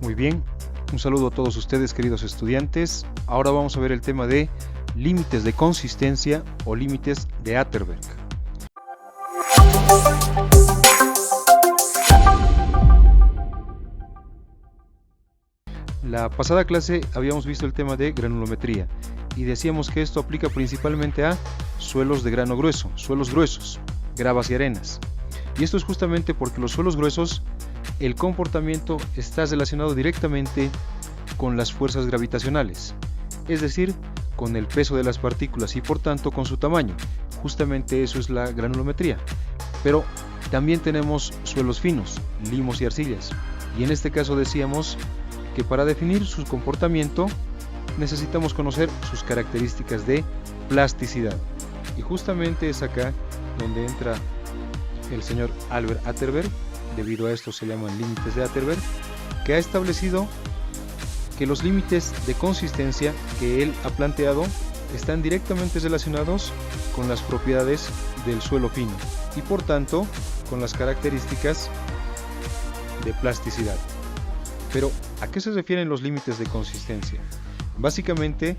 Muy bien, un saludo a todos ustedes, queridos estudiantes. Ahora vamos a ver el tema de límites de consistencia o límites de Atterberg. La pasada clase habíamos visto el tema de granulometría y decíamos que esto aplica principalmente a suelos de grano grueso, suelos gruesos, gravas y arenas. Y esto es justamente porque los suelos gruesos, el comportamiento está relacionado directamente con las fuerzas gravitacionales, es decir, con el peso de las partículas y por tanto con su tamaño. Justamente eso es la granulometría. Pero también tenemos suelos finos, limos y arcillas. Y en este caso decíamos que para definir su comportamiento necesitamos conocer sus características de plasticidad. Y justamente es acá donde entra el señor Albert Atterberg, debido a esto se llaman límites de Atterberg, que ha establecido que los límites de consistencia que él ha planteado están directamente relacionados con las propiedades del suelo fino y por tanto con las características de plasticidad. Pero, ¿a qué se refieren los límites de consistencia? Básicamente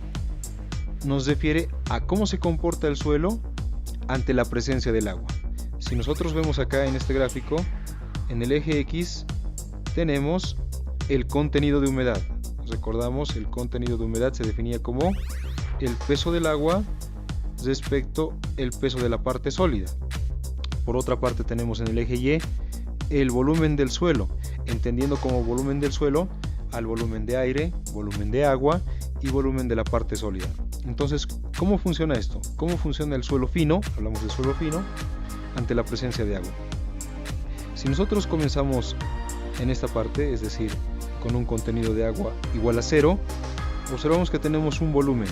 nos refiere a cómo se comporta el suelo ante la presencia del agua. Si nosotros vemos acá en este gráfico, en el eje X tenemos el contenido de humedad. Recordamos, el contenido de humedad se definía como el peso del agua respecto al peso de la parte sólida. Por otra parte tenemos en el eje Y el volumen del suelo, entendiendo como volumen del suelo al volumen de aire, volumen de agua y volumen de la parte sólida. Entonces, ¿cómo funciona esto? ¿Cómo funciona el suelo fino? Hablamos de suelo fino ante la presencia de agua. Si nosotros comenzamos en esta parte, es decir, con un contenido de agua igual a 0, observamos que tenemos un volumen.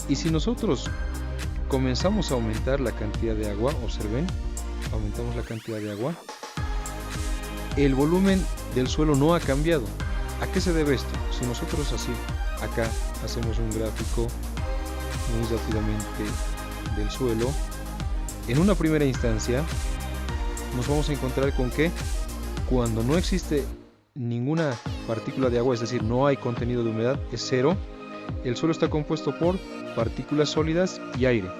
Y si nosotros comenzamos a aumentar la cantidad de agua, observen, aumentamos la cantidad de agua, el volumen del suelo no ha cambiado. ¿A qué se debe esto? Si nosotros así, acá, hacemos un gráfico muy rápidamente del suelo, en una primera instancia nos vamos a encontrar con que cuando no existe ninguna partícula de agua, es decir, no hay contenido de humedad, es 0, el suelo está compuesto por partículas sólidas y aire.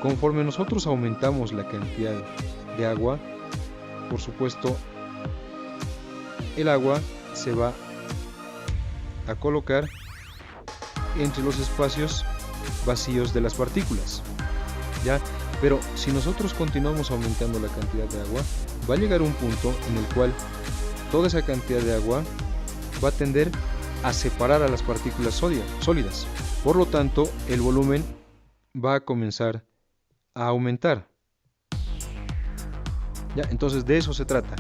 Conforme nosotros aumentamos la cantidad de agua, por supuesto, el agua se va a colocar entre los espacios vacíos de las partículas, ¿ya? Pero si nosotros continuamos aumentando la cantidad de agua, va a llegar un punto en el cual toda esa cantidad de agua va a tender a separar a las partículas sólidas. Por lo tanto, el volumen va a comenzar a aumentar. ¿Ya? Entonces de eso se trata.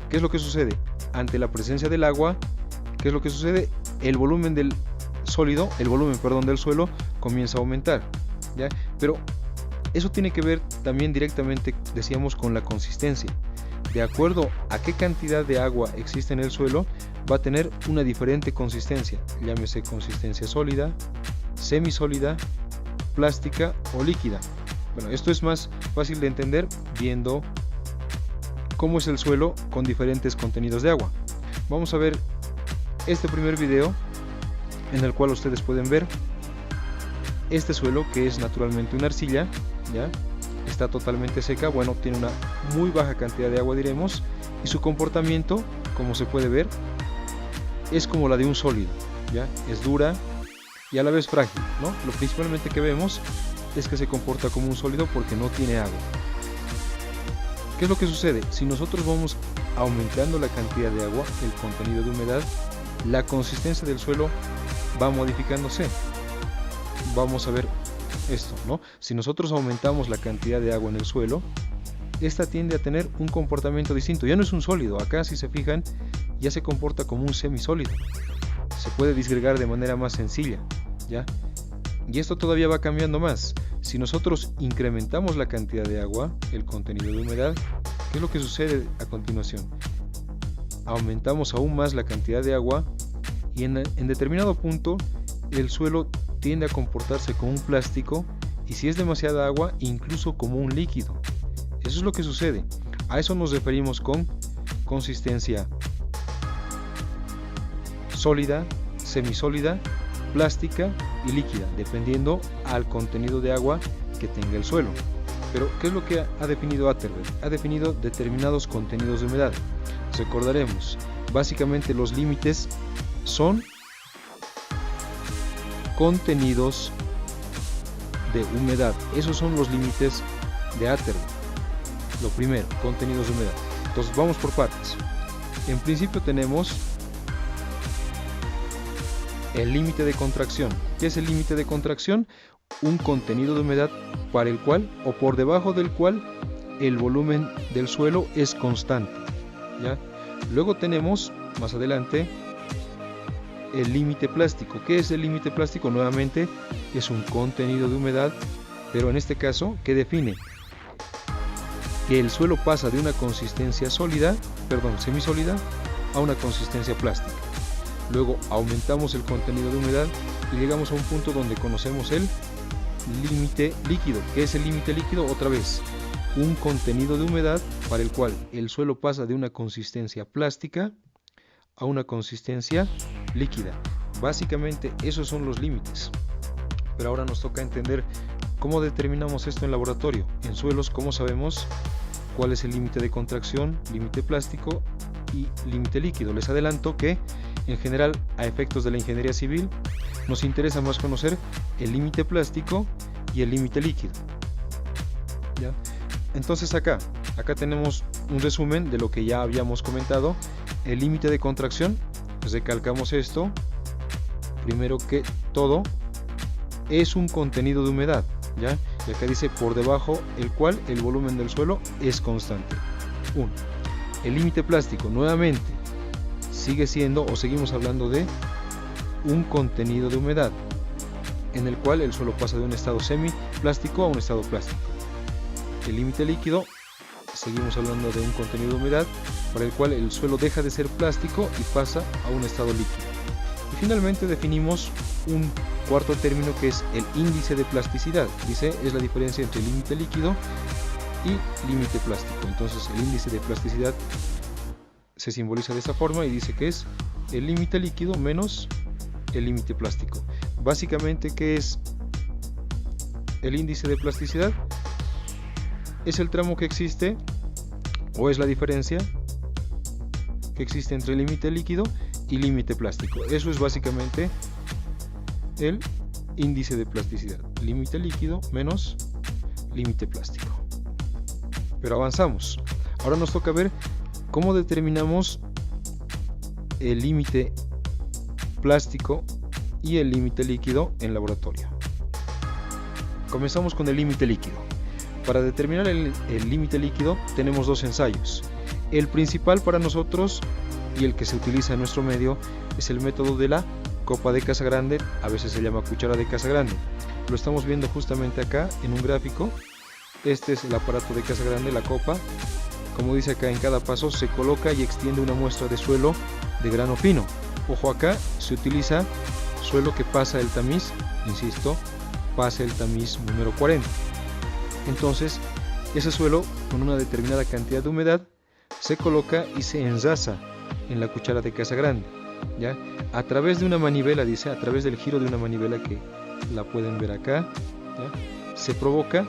¿Qué es lo que sucede? Ante la presencia del agua, ¿qué es lo que sucede? El volumen del sólido, del suelo comienza a aumentar, ¿ya? Pero eso tiene que ver también directamente, decíamos, con la consistencia. De acuerdo a qué cantidad de agua existe en el suelo, va a tener una diferente consistencia, llámese consistencia sólida, semisólida, plástica o líquida. Bueno, esto es más fácil de entender viendo cómo es el suelo con diferentes contenidos de agua. Vamos a ver este primer video en el cual ustedes pueden ver este suelo, que es naturalmente una arcilla, ¿ya? Está totalmente seca, bueno, tiene una muy baja cantidad de agua, diremos, y su comportamiento, como se puede ver, es como la de un sólido, ¿ya? Es dura y a la vez frágil, ¿no? Lo principalmente que vemos es que se comporta como un sólido porque no tiene agua. ¿Qué es lo que sucede? Si nosotros vamos aumentando la cantidad de agua, el contenido de humedad, la consistencia del suelo va modificándose. Vamos a ver esto, ¿no? Si nosotros aumentamos la cantidad de agua en el suelo, esta tiende a tener un comportamiento distinto. Ya no es un sólido, acá si se fijan, ya se comporta como un semisólido. Se puede disgregar de manera más sencilla, ¿ya? Y esto todavía va cambiando más. Si nosotros incrementamos la cantidad de agua, el contenido de humedad, ¿qué es lo que sucede a continuación? Aumentamos aún más la cantidad de agua y en determinado punto el suelo tiende a comportarse como un plástico y si es demasiada agua, incluso como un líquido. Eso es lo que sucede. A eso nos referimos con consistencia sólida, semisólida, plástica y líquida, dependiendo al contenido de agua que tenga el suelo. Pero, ¿qué es lo que ha definido Atterberg? Ha definido determinados contenidos de humedad. Recordaremos, básicamente los límites son contenidos de humedad. Esos son los límites de Atterberg. Lo primero, contenidos de humedad. Entonces vamos por partes. En principio tenemos el límite de contracción. ¿Qué es el límite de contracción? Un contenido de humedad para el cual o por debajo del cual el volumen del suelo es constante, ¿ya? Luego tenemos más adelante el límite plástico. ¿Qué es el límite plástico? Nuevamente es un contenido de humedad, pero en este caso, ¿qué define? Que el suelo pasa de una consistencia semisólida a una consistencia plástica. Luego aumentamos el contenido de humedad y llegamos a un punto donde conocemos el límite líquido. ¿Qué es el límite líquido? Otra vez, un contenido de humedad para el cual el suelo pasa de una consistencia plástica a una consistencia líquida. Básicamente esos son los límites. Pero ahora nos toca entender cómo determinamos esto en laboratorio. En suelos, ¿cómo sabemos cuál es el límite de contracción, límite plástico y límite líquido? Les adelanto que en general, a efectos de la ingeniería civil, nos interesa más conocer el límite plástico y el límite líquido, ¿ya? Entonces acá tenemos un resumen de lo que ya habíamos comentado. El límite de contracción, pues recalcamos esto, primero que todo, es un contenido de humedad, ¿ya? Y acá dice por debajo el cual el volumen del suelo es constante. 1. El límite plástico, nuevamente, sigue siendo o seguimos hablando de un contenido de humedad en el cual el suelo pasa de un estado semiplástico a un estado plástico. El límite líquido, seguimos hablando de un contenido de humedad para el cual el suelo deja de ser plástico y pasa a un estado líquido. Y finalmente definimos un cuarto término que es el índice de plasticidad. Dice, es la diferencia entre límite líquido y límite plástico. Entonces el índice de plasticidad se simboliza de esa forma y dice que es el límite líquido menos el límite plástico. Básicamente, ¿qué es el índice de plasticidad? Es el tramo que existe, o es la diferencia que existe entre límite líquido y límite plástico. Eso es básicamente el índice de plasticidad. Límite líquido menos límite plástico. Pero avanzamos. Ahora nos toca ver cómo determinamos el límite plástico y el límite líquido en laboratorio. Comenzamos con el límite líquido. Para determinar el límite líquido tenemos dos ensayos. El principal para nosotros y el que se utiliza en nuestro medio es el método de la copa de Casagrande, a veces se llama cuchara de Casagrande. Lo estamos viendo justamente acá en un gráfico. Este es el aparato de Casagrande, la copa. Como dice acá, en cada paso se coloca y extiende una muestra de suelo de grano fino. Ojo, acá se utiliza suelo que pasa el tamiz, insisto, pasa el tamiz número 40. Entonces, ese suelo con una determinada cantidad de humedad se coloca y se enzaza en la cuchara de Casagrande, ¿ya? A través de una manivela, dice, a través del giro de una manivela que la pueden ver acá, ¿ya? Se provoca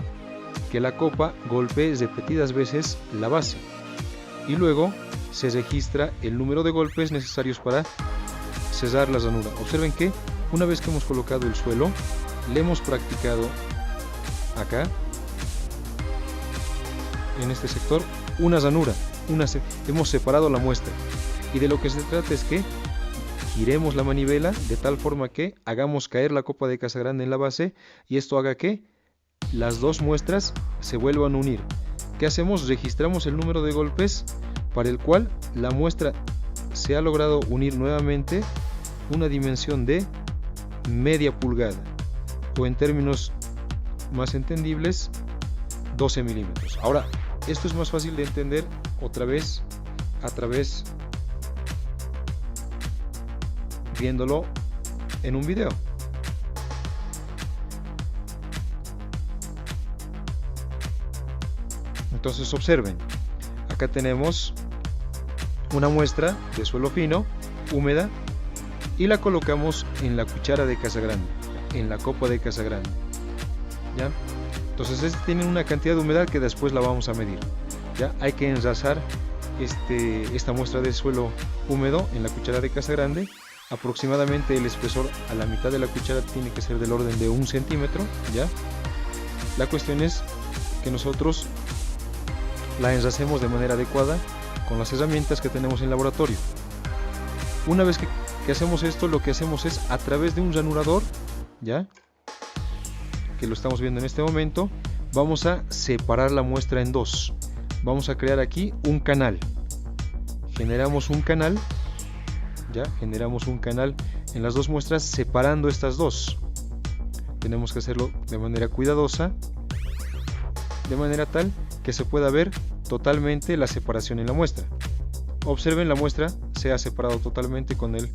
que la copa golpee repetidas veces la base y luego se registra el número de golpes necesarios para cesar la ranura. Observen que una vez que hemos colocado el suelo, le hemos practicado acá en este sector una ranura, hemos separado la muestra, y de lo que se trata es que giremos la manivela de tal forma que hagamos caer la copa de Casagrande en la base y esto haga que las dos muestras se vuelvan a unir. ¿Qué hacemos? Registramos el número de golpes para el cual la muestra se ha logrado unir nuevamente una dimensión de media pulgada, o en términos más entendibles, 12 milímetros. Ahora, esto es más fácil de entender otra vez a través viéndolo en un video. Entonces observen, acá tenemos una muestra de suelo fino, húmeda, y la colocamos en la cuchara de Casagrande, en la copa de Casagrande, ¿ya? Entonces tiene una cantidad de humedad que después la vamos a medir, ¿ya? Hay que enrasar esta muestra de suelo húmedo en la cuchara de Casagrande. Aproximadamente el espesor a la mitad de la cuchara tiene que ser del orden de 1 centímetro, ¿ya? La cuestión es que nosotros la enrasemos de manera adecuada con las herramientas que tenemos en el laboratorio. Una vez que hacemos esto, lo que hacemos es, a través de un ranurador, ¿ya?, que lo estamos viendo en este momento, vamos a separar la muestra en dos. Vamos a crear aquí un canal. Generamos un canal, ¿ya? Generamos un canal en las dos muestras separando estas dos. Tenemos que hacerlo de manera cuidadosa, de manera tal que se pueda ver totalmente la separación en la muestra. Observen, la muestra se ha separado totalmente con el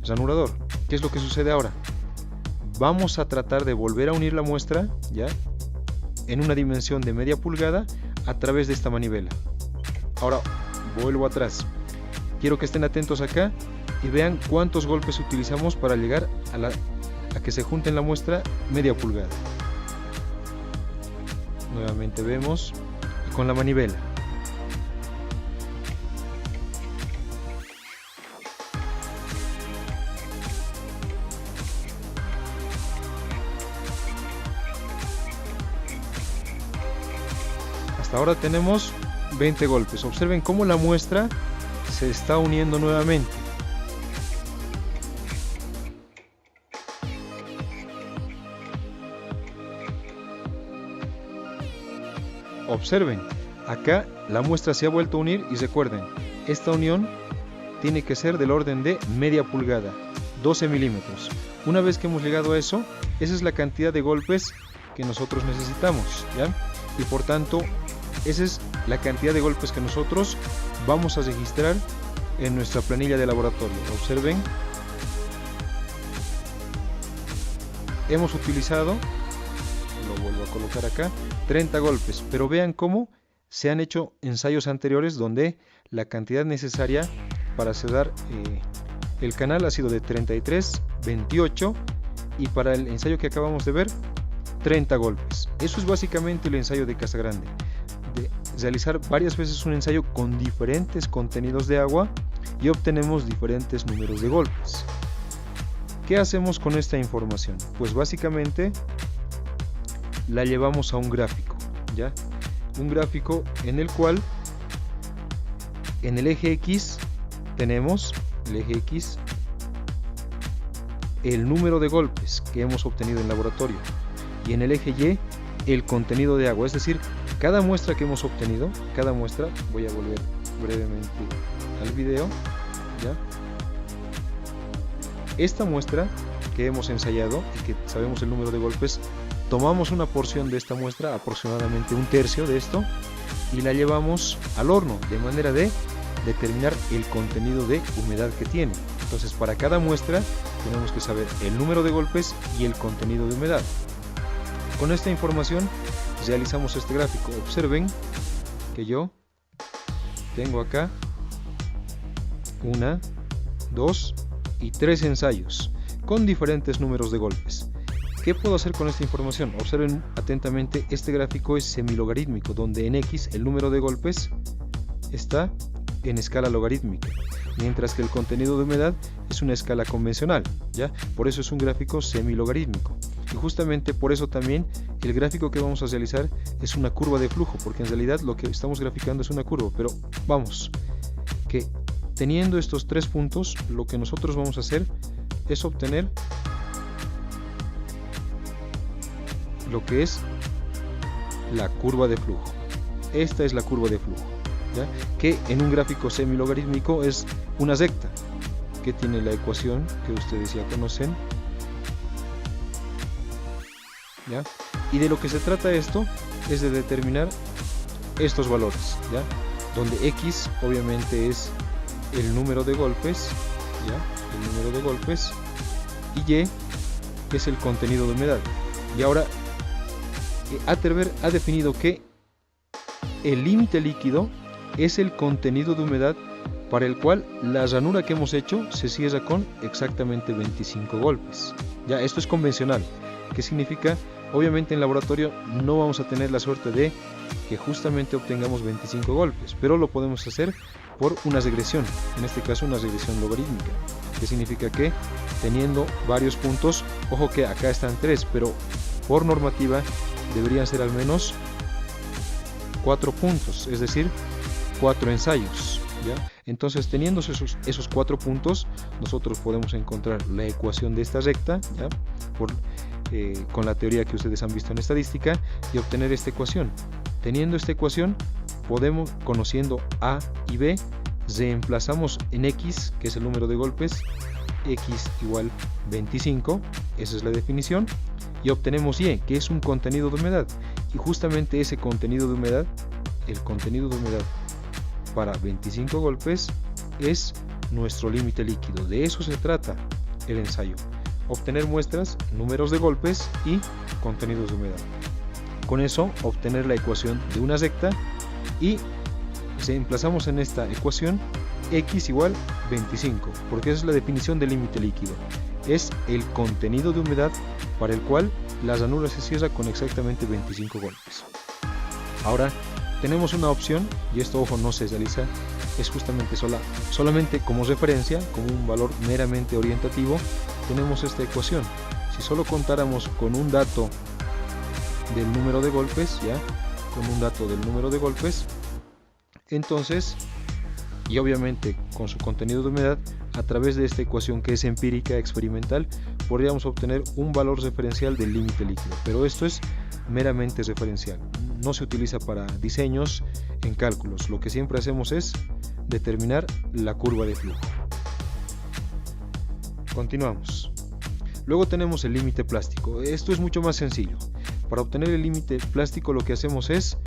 ranurador. ¿Qué es lo que sucede ahora? Vamos a tratar de volver a unir la muestra, ¿ya?, en una dimensión de media pulgada a través de esta manivela. Ahora vuelvo atrás. Quiero que estén atentos acá y vean cuántos golpes utilizamos para llegar a que se junte en la muestra media pulgada. Nuevamente vemos con la manivela. Hasta ahora tenemos 20 golpes. Observen cómo la muestra se está uniendo nuevamente. Observen, acá la muestra se ha vuelto a unir y recuerden, esta unión tiene que ser del orden de media pulgada, 12 milímetros. Una vez que hemos llegado a eso, esa es la cantidad de golpes que nosotros necesitamos, ¿ya? Y por tanto, esa es la cantidad de golpes que nosotros vamos a registrar en nuestra planilla de laboratorio. Observen, hemos utilizado, lo vuelvo a colocar acá, 30 golpes, pero vean cómo se han hecho ensayos anteriores donde la cantidad necesaria para cerrar el canal ha sido de 33, 28 y para el ensayo que acabamos de ver, 30 golpes. Eso es básicamente el ensayo de Casagrande, de realizar varias veces un ensayo con diferentes contenidos de agua y obtenemos diferentes números de golpes. ¿Qué hacemos con esta información? Pues básicamente la llevamos a un gráfico, ¿ya? Un gráfico en el cual en el eje X tenemos el número de golpes que hemos obtenido en laboratorio y en el eje Y el contenido de agua, es decir, cada muestra que hemos obtenido, cada muestra, voy a volver brevemente al video, ¿ya? Esta muestra que hemos ensayado y que sabemos el número de golpes, tomamos una porción de esta muestra, aproximadamente un tercio de esto, y la llevamos al horno de manera de determinar el contenido de humedad que tiene. Entonces, para cada muestra tenemos que saber el número de golpes y el contenido de humedad. Con esta información realizamos este gráfico. Observen que yo tengo acá 1, 2 y 3 ensayos con diferentes números de golpes. ¿Qué puedo hacer con esta información? Observen atentamente, este gráfico es semilogarítmico, donde en X el número de golpes está en escala logarítmica, mientras que el contenido de humedad es una escala convencional, ¿ya? Por eso es un gráfico semilogarítmico. Y justamente por eso también el gráfico que vamos a realizar es una curva de flujo, porque en realidad lo que estamos graficando es una curva, pero vamos, que teniendo estos 3 puntos, lo que nosotros vamos a hacer es obtener lo que es la curva de flujo. Esta es la curva de flujo, ¿ya? Que en un gráfico semilogarítmico es una recta que tiene la ecuación que ustedes ya conocen, ¿ya? Y de lo que se trata esto es de determinar estos valores, ¿ya? Donde X obviamente es el número de golpes, ¿ya? El número de golpes, y Y es el contenido de humedad. Y ahora Atterberg ha definido que el límite líquido es el contenido de humedad para el cual la ranura que hemos hecho se cierra con exactamente 25 golpes. Ya, esto es convencional. ¿Qué significa? Obviamente en laboratorio no vamos a tener la suerte de que justamente obtengamos 25 golpes, pero lo podemos hacer por una regresión, en este caso una regresión logarítmica. ¿Qué significa? Que teniendo varios puntos, ojo que acá están 3, pero por normativa deberían ser al menos 4 puntos, es decir, 4 ensayos, ¿ya? Entonces, teniendo esos 4 puntos, nosotros podemos encontrar la ecuación de esta recta, ¿ya? Con la teoría que ustedes han visto en estadística, y obtener esta ecuación. Teniendo esta ecuación, podemos, conociendo A y B, reemplazamos en X, que es el número de golpes, X igual 25, esa es la definición, y obtenemos Y, que es un contenido de humedad, y justamente ese contenido de humedad, el contenido de humedad para 25 golpes es nuestro límite líquido. De eso se trata el ensayo: obtener muestras, números de golpes y contenidos de humedad. Con eso obtener la ecuación de una recta, y reemplazamos en esta ecuación X igual 25, porque esa es la definición del límite líquido. Es el contenido de humedad para el cual la ranura se cierra con exactamente 25 golpes. Ahora tenemos una opción, y esto, ojo, no se realiza, es justamente solamente como referencia, como un valor meramente orientativo. Tenemos esta ecuación. Si solo contáramos con un dato del número de golpes, ya, con un dato del número de golpes, entonces, y obviamente con su contenido de humedad, a través de esta ecuación que es empírica, experimental, podríamos obtener un valor referencial del límite líquido. Pero esto es meramente referencial, no se utiliza para diseños en cálculos. Lo que siempre hacemos es determinar la curva de flujo. Continuamos. Luego tenemos el límite plástico. Esto es mucho más sencillo. Para obtener el límite plástico, lo que hacemos es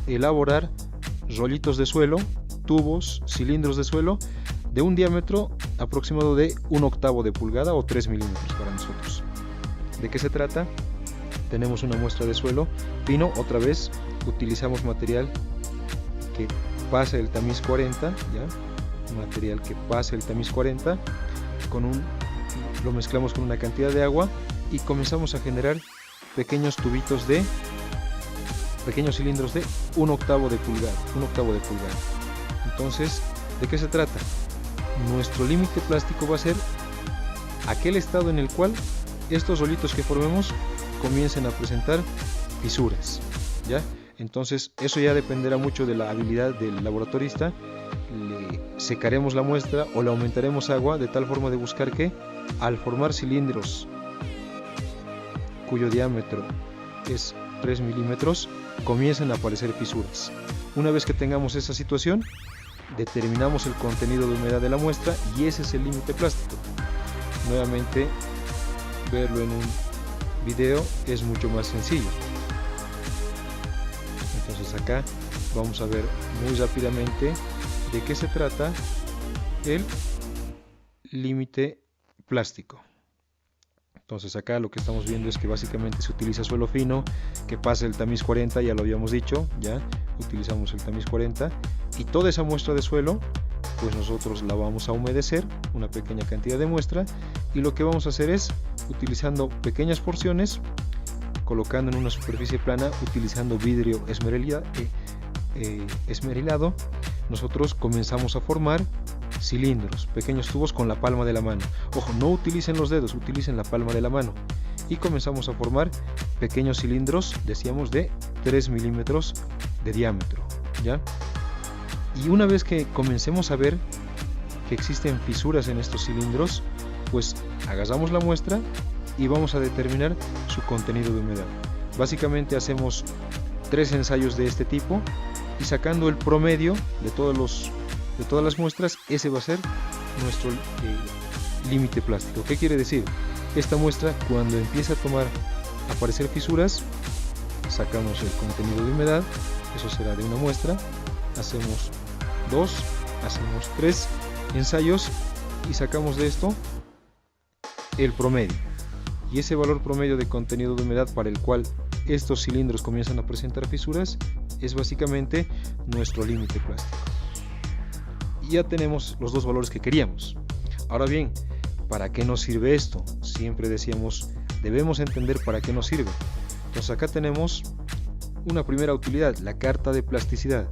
elaborar rollitos de suelo, tubos, cilindros de suelo de un diámetro aproximado de 1/8 de pulgada o 3 milímetros para nosotros. ¿De qué se trata? Tenemos una muestra de suelo fino, otra vez utilizamos material que pase el tamiz 40, ¿ya? Material que pase el tamiz 40, lo mezclamos con una cantidad de agua y comenzamos a generar pequeños tubitos pequeños cilindros de 1/8 de pulgada. Entonces, ¿de qué se trata? Nuestro límite plástico va a ser aquel estado en el cual estos rollitos que formemos comiencen a presentar fisuras, ¿ya? Entonces, eso ya dependerá mucho de la habilidad del laboratorista. Le secaremos la muestra o le aumentaremos agua de tal forma de buscar que, al formar cilindros cuyo diámetro es 3 milímetros, comiencen a aparecer fisuras. Una vez que tengamos esa situación, determinamos el contenido de humedad de la muestra, y ese es el límite plástico. Nuevamente, verlo en un video es mucho más sencillo. Entonces acá vamos a ver muy rápidamente de qué se trata el límite plástico. Entonces acá lo que estamos viendo es que básicamente se utiliza suelo fino que pasa el tamiz 40, ya lo habíamos dicho, ya utilizamos el tamiz 40, y toda esa muestra de suelo pues nosotros la vamos a humedecer, una pequeña cantidad de muestra, y lo que vamos a hacer es, utilizando pequeñas porciones, colocando en una superficie plana, utilizando vidrio esmerilado, nosotros comenzamos a formar cilindros, pequeños tubos con la palma de la mano. Ojo, no utilicen los dedos, utilicen la palma de la mano, y comenzamos a formar pequeños cilindros, decíamos, de 3 milímetros de diámetro, ¿ya? Y una vez que comencemos a ver que existen fisuras en estos cilindros, pues agarramos la muestra y vamos a determinar su contenido de humedad. Básicamente hacemos 3 ensayos de este tipo, y sacando el promedio de todas las muestras, ese va a ser nuestro límite plástico. ¿Qué quiere decir? Esta muestra, cuando empieza a aparecer fisuras, sacamos el contenido de humedad, eso será de una muestra, hacemos 2, hacemos 3 ensayos y sacamos de esto el promedio, y ese valor promedio de contenido de humedad para el cual estos cilindros comienzan a presentar fisuras es básicamente nuestro límite plástico. y ya tenemos los dos valores que queríamos. Ahora bien, ¿para qué nos sirve esto? Siempre decíamos, debemos entender para qué nos sirve. Entonces acá tenemos una primera utilidad, la carta de plasticidad.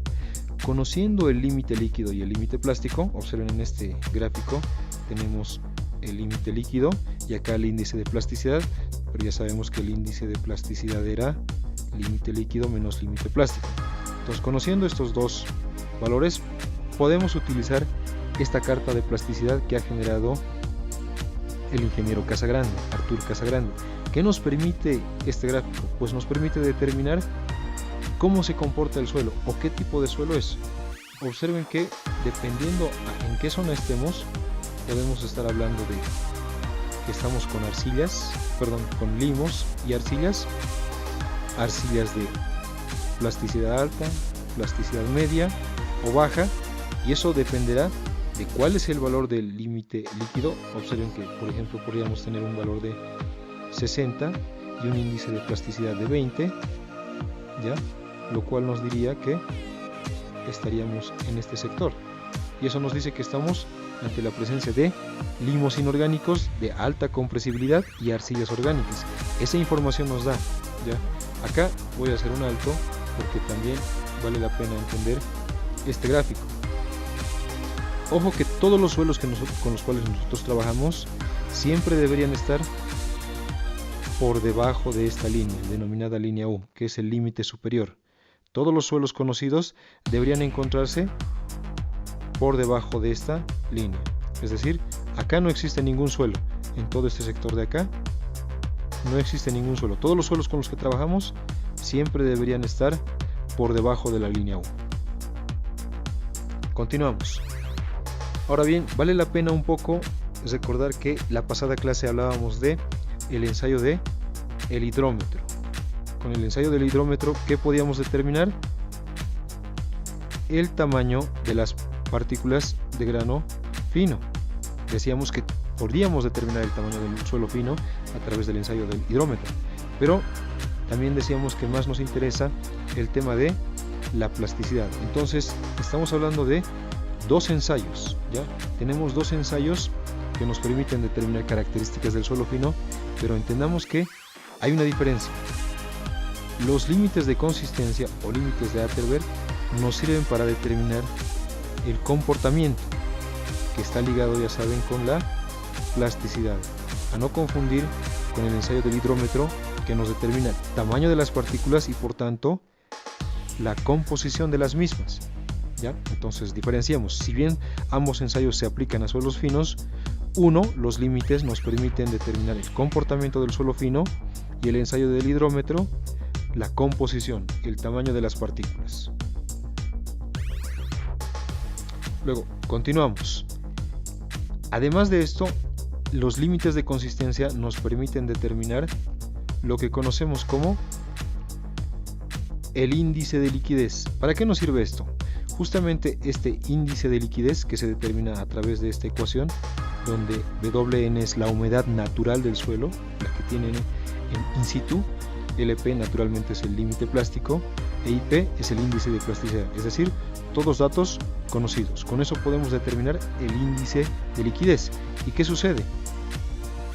Conociendo el límite líquido y el límite plástico, observen en este gráfico, tenemos el límite líquido y acá el índice de plasticidad, pero ya sabemos que el índice de plasticidad era límite líquido menos límite plástico. Entonces, conociendo estos dos valores, podemos utilizar esta carta de plasticidad que ha generado el ingeniero Casagrande, Artur Casagrande. ¿Qué nos permite este gráfico? Pues nos permite determinar cómo se comporta el suelo o qué tipo de suelo es. Observen que dependiendo en qué zona estemos, podemos estar hablando de que estamos con con limos y arcillas de plasticidad alta, plasticidad media o baja, y eso dependerá de cuál es el valor del límite líquido. Observen que, por ejemplo, podríamos tener un valor de 60 y un índice de plasticidad de 20, ¿ya? Lo cual nos diría que estaríamos en este sector, y eso nos dice que estamos ante la presencia de limos inorgánicos de alta compresibilidad y arcillas orgánicas. Esa información nos da, ¿ya? Acá voy a hacer un alto porque también vale la pena entender este gráfico. Ojo que todos los suelos con los cuales nosotros trabajamos siempre deberían estar por debajo de esta línea, denominada línea U, que es el límite superior. Todos los suelos conocidos deberían encontrarse por debajo de esta línea. Es decir, acá no existe ningún suelo. En todo este sector de acá no existe ningún suelo. Todos los suelos con los que trabajamos siempre deberían estar por debajo de la línea U. Continuamos. Ahora bien, vale la pena un poco recordar que la pasada clase hablábamos de el ensayo de el hidrómetro. Con el ensayo del hidrómetro, ¿qué podíamos determinar? El tamaño de las partículas de grano fino. Decíamos que podíamos determinar el tamaño del suelo fino a través del ensayo del hidrómetro, pero también decíamos que más nos interesa el tema de la plasticidad. Entonces estamos hablando de dos ensayos, ¿ya? Tenemos dos ensayos que nos permiten determinar características del suelo fino, pero entendamos que hay una diferencia. Los límites de consistencia o límites de Atterberg nos sirven para determinar el comportamiento, que está ligado, ya saben, con la plasticidad, a no confundir con el ensayo del hidrómetro, que nos determina el tamaño de las partículas y por tanto la composición de las mismas, ¿ya? Entonces diferenciamos. Si bien ambos ensayos se aplican a suelos finos, los límites nos permiten determinar el comportamiento del suelo fino, y el ensayo del hidrómetro la composición, el tamaño de las partículas. Luego, continuamos. Además de esto, los límites de consistencia nos permiten determinar lo que conocemos como el índice de liquidez. ¿Para qué nos sirve esto? Justamente este índice de liquidez, que se determina a través de esta ecuación, donde Wn es la humedad natural del suelo, la que tienen in situ, Lp naturalmente es el límite plástico, e Ip es el índice de plasticidad, es decir, todos datos conocidos. Con eso podemos determinar el índice de liquidez. ¿Y qué sucede?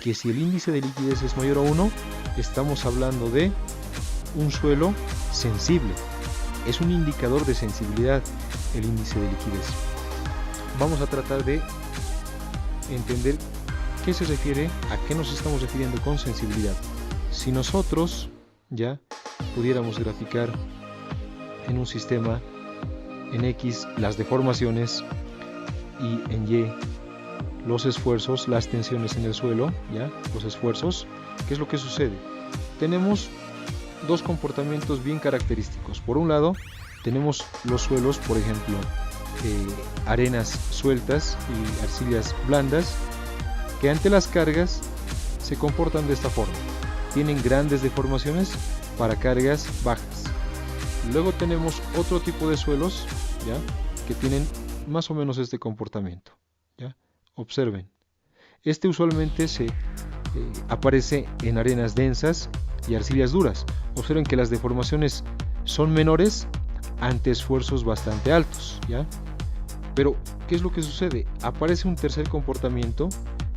Que si el índice de liquidez es mayor a 1, estamos hablando de un suelo sensible. Es un indicador de sensibilidad el índice de liquidez. Vamos a tratar de entender qué se refiere, a qué nos estamos refiriendo con sensibilidad. Si nosotros ya pudiéramos graficar en un sistema en X las deformaciones y en Y los esfuerzos, las tensiones en el suelo, ya los esfuerzos, ¿qué es lo que sucede? Tenemos dos comportamientos bien característicos. Por un lado, tenemos los suelos, por ejemplo, arenas sueltas y arcillas blandas, que ante las cargas se comportan de esta forma. Tienen grandes deformaciones para cargas bajas. Luego tenemos otro tipo de suelos, ¿ya?, que tienen más o menos este comportamiento, ¿ya? Observen. Este usualmente se aparece en arenas densas y arcillas duras. Observen que las deformaciones son menores ante esfuerzos bastante altos, ¿ya? Pero, ¿qué es lo que sucede? Aparece un tercer comportamiento,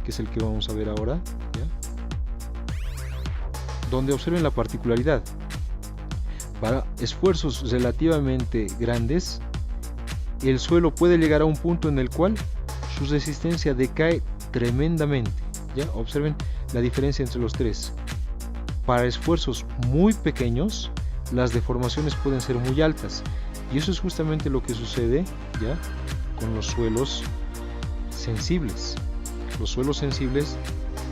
que es el que vamos a ver ahora, ¿ya? Donde observen la particularidad. Para esfuerzos relativamente grandes, el suelo puede llegar a un punto en el cual su resistencia decae tremendamente. ¿Ya? Observen la diferencia entre los tres. Para esfuerzos muy pequeños, las deformaciones pueden ser muy altas. Y eso es justamente lo que sucede, ¿ya?, con los suelos sensibles. Los suelos sensibles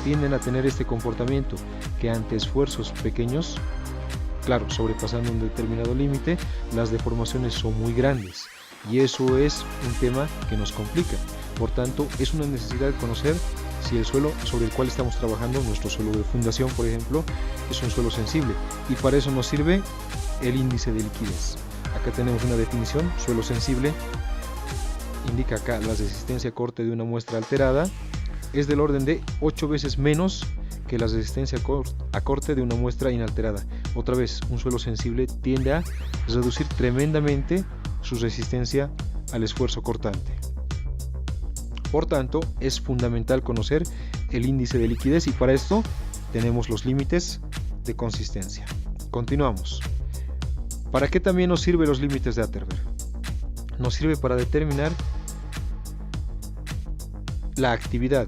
tienden a tener este comportamiento, que ante esfuerzos pequeños, claro, sobrepasando un determinado límite, las deformaciones son muy grandes. Y eso es un tema que nos complica. Por tanto, es una necesidad conocer si el suelo sobre el cual estamos trabajando, nuestro suelo de fundación, por ejemplo, es un suelo sensible. Y para eso nos sirve el índice de liquidez. Acá tenemos una definición: suelo sensible indica acá la resistencia a corte de una muestra alterada es del orden de 8 veces menos que la resistencia a corte de una muestra inalterada. Otra vez, un suelo sensible tiende a reducir tremendamente su resistencia al esfuerzo cortante. Por tanto, es fundamental conocer el índice de liquidez, y para esto tenemos los límites de consistencia. Continuamos. ¿Para qué también nos sirven los límites de Atterberg? Nos sirve para determinar la actividad.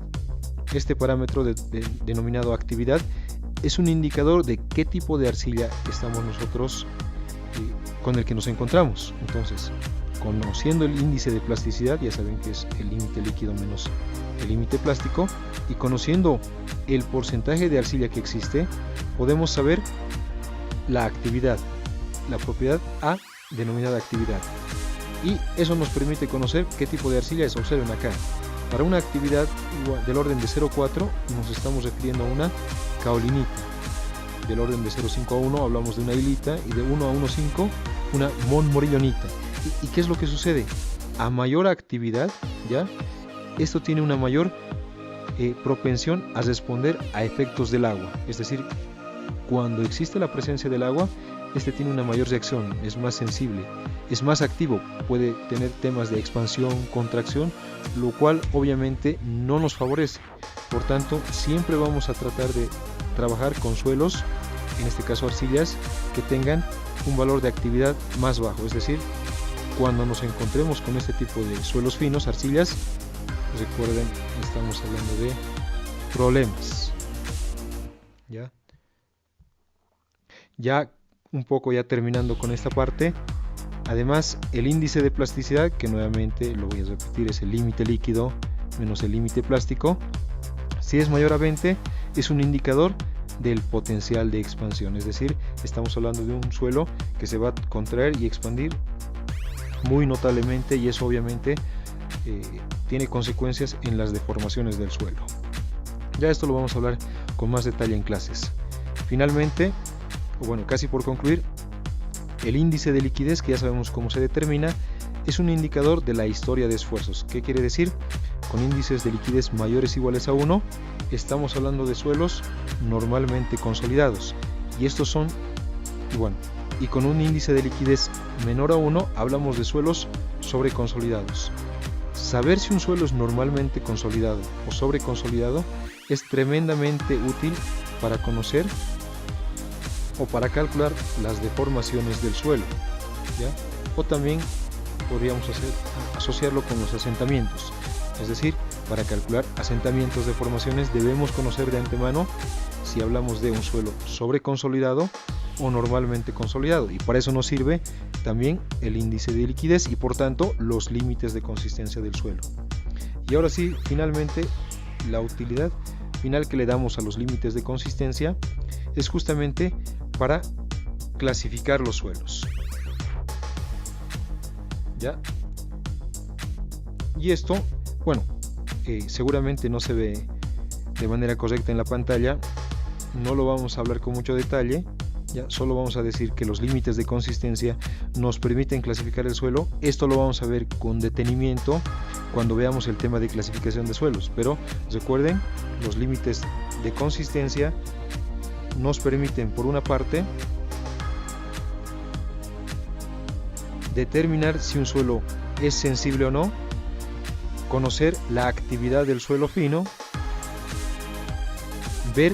Este parámetro denominado actividad es un indicador de qué tipo de arcilla estamos nosotros con el que nos encontramos. Entonces, conociendo el índice de plasticidad, ya saben que es el límite líquido menos el límite plástico, y conociendo el porcentaje de arcilla que existe, podemos saber la actividad, la propiedad A denominada actividad, y eso nos permite conocer qué tipo de arcilla es. Observen acá, para una actividad del orden de 0,4 nos estamos refiriendo a una caolinita, del orden de 0,5 a 1 hablamos de una hilita, y de 1 a 1,5 una montmorillonita. ¿Y qué es lo que sucede? A mayor actividad, ¿ya?, esto tiene una mayor propensión a responder a efectos del agua. Es decir, cuando existe la presencia del agua, este tiene una mayor reacción, es más sensible, es más activo, puede tener temas de expansión, contracción, lo cual obviamente no nos favorece. Por tanto, siempre vamos a tratar de trabajar con suelos, en este caso arcillas, que tengan un valor de actividad más bajo. Es decir, cuando nos encontremos con este tipo de suelos finos, arcillas, recuerden, estamos hablando de problemas. Ya un poco ya terminando con esta parte, además el índice de plasticidad, que nuevamente lo voy a repetir, es el límite líquido menos el límite plástico. Si es mayor a 20, es un indicador del potencial de expansión, es decir, estamos hablando de un suelo que se va a contraer y expandir muy notablemente, y eso obviamente tiene consecuencias en las deformaciones del suelo. Ya esto lo vamos a hablar con más detalle en clases. Finalmente, o bueno, casi por concluir, el índice de liquidez, que ya sabemos cómo se determina, es un indicador de la historia de esfuerzos. ¿Qué quiere decir? Con índices de liquidez mayores o iguales a 1, estamos hablando de suelos normalmente consolidados, y estos son, y con un índice de liquidez menor a 1, hablamos de suelos sobreconsolidados. Saber si un suelo es normalmente consolidado o sobreconsolidado es tremendamente útil para conocer o para calcular las deformaciones del suelo, ¿ya? O también podríamos asociarlo con los asentamientos. Es decir, para calcular asentamientos, deformaciones, debemos conocer de antemano si hablamos de un suelo sobreconsolidado o normalmente consolidado, y para eso nos sirve también el índice de liquidez y por tanto los límites de consistencia del suelo. Y ahora sí, finalmente, la utilidad final que le damos a los límites de consistencia es justamente para clasificar los suelos, ¿ya? Y esto, seguramente no se ve de manera correcta en la pantalla, no lo vamos a hablar con mucho detalle. Ya, solo vamos a decir que los límites de consistencia nos permiten clasificar el suelo. Esto lo vamos a ver con detenimiento cuando veamos el tema de clasificación de suelos, pero recuerden, los límites de consistencia nos permiten, por una parte, determinar si un suelo es sensible o no, conocer la actividad del suelo fino, ver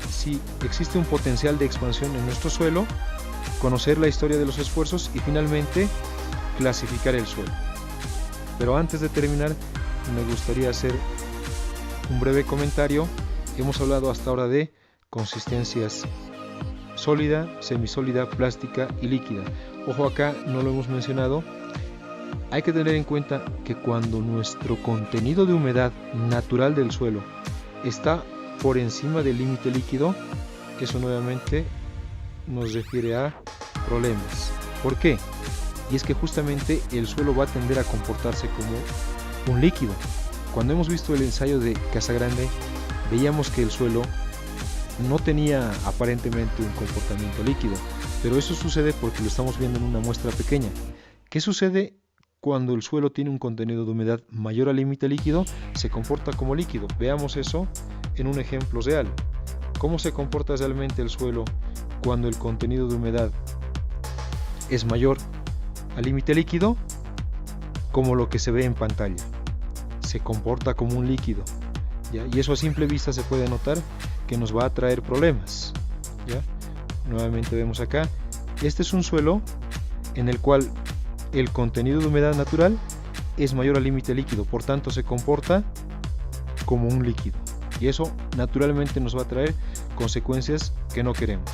si existe un potencial de expansión en nuestro suelo, conocer la historia de los esfuerzos y finalmente clasificar el suelo. Pero antes de terminar, me gustaría hacer un breve comentario. Hemos hablado hasta ahora de consistencias sólida, semisólida, plástica y líquida. Ojo, acá no lo hemos mencionado. Hay que tener en cuenta que cuando nuestro contenido de humedad natural del suelo está por encima del límite líquido, eso nuevamente nos refiere a problemas. ¿Por qué? Y es que justamente el suelo va a tender a comportarse como un líquido. Cuando hemos visto el ensayo de Casagrande, veíamos que el suelo no tenía aparentemente un comportamiento líquido, pero eso sucede porque lo estamos viendo en una muestra pequeña. ¿Qué sucede cuando el suelo tiene un contenido de humedad mayor al límite líquido? Se comporta como líquido. Veamos eso en un ejemplo real. ¿Cómo se comporta realmente el suelo cuando el contenido de humedad es mayor al límite líquido? Como lo que se ve en pantalla. Se comporta como un líquido, ¿ya? Y eso a simple vista se puede notar que nos va a traer problemas, ¿ya? Nuevamente vemos acá, este es un suelo en el cual el contenido de humedad natural es mayor al límite líquido, por tanto se comporta como un líquido, y eso naturalmente nos va a traer consecuencias que no queremos.